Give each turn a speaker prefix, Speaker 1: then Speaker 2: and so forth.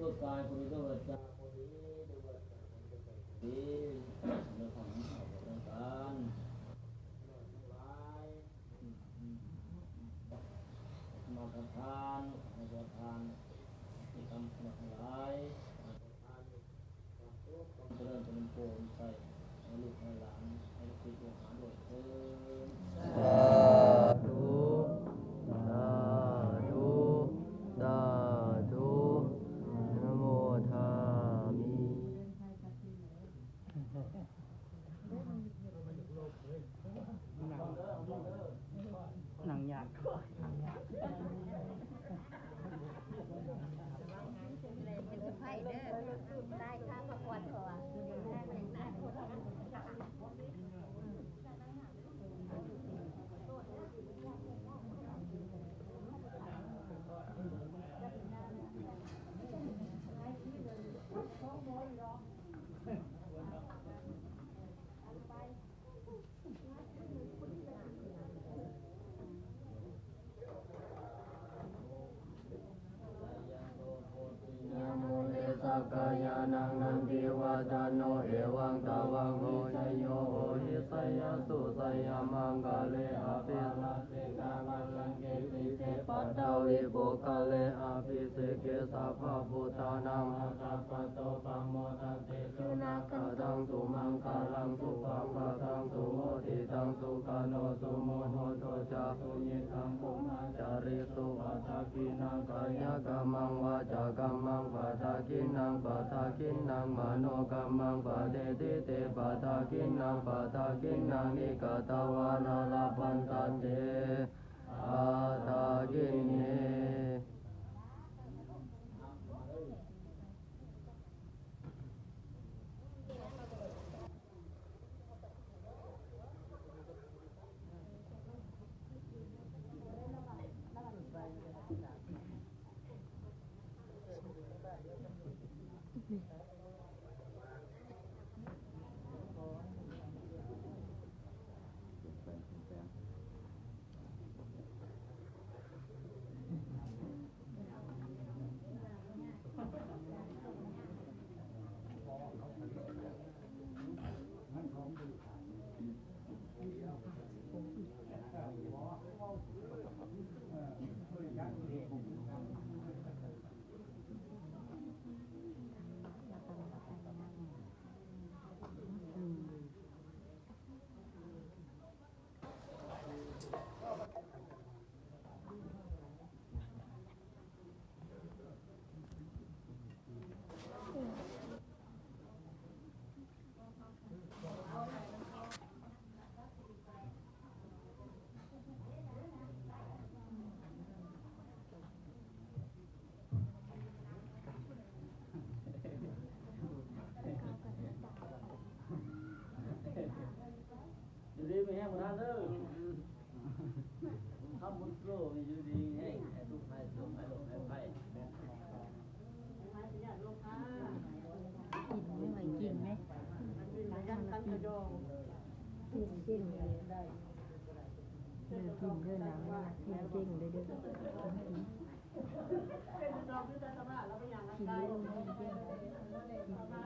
Speaker 1: ตุกายปุริโตวัจจาปุริเดวัจจาปุริโตดีเรื่องของเขาเรื่องการเรื่องทั้งหลายมาทำทานมาทำทานที่ทำทั้งหลายมาทำทานความทุกข์ความเจริญเป็นโพมใส่ให้ลูกให้หลานให้ลูกศิษย์ลูกหาด้วยเถิด
Speaker 2: สาธุสาธุสาธุนะโมทามิหนังยากหนังยาก
Speaker 3: เป็นไผ่เด้อได้ค่าประกวดก่อนได้มาอย่างนั้น
Speaker 2: สักกายานังนันทิวาจาโนเอวังตาวังโหชโยโหหิสยสุสยามังกาเลอภิสัสสิกามัลังเกติเตปัตตาวิโภคาเลอภิเสเกสัพพะพุทธานังอัตตปะโตปัมโมทันติสุนักขังสุมังคาลังสุปังปะทังสุโหติตังสุกาโนสุโมโหโตจาสุญิตังปุมาจาริสุวัฏกินังกายกรรมังวาจากรรมังปัฏกินังปัฏกินังมโนกรรมังปะเทติเตปัฏกินังปัฏกินังนิกตวานาลปันตันเตปัฏกิเน
Speaker 1: อยู่ดีไม่แห้งหมดท่านเด้อทำบุญโปรอยู่ดีแห้งให้ทุกข์ให้สุขให้โลกให้ไพ่
Speaker 3: กินไม่ไหวกินไหมกินเลยได้กินด้วยน้ำกินเก่งเลยเด้อกินด้วยน้ำกินเก่ง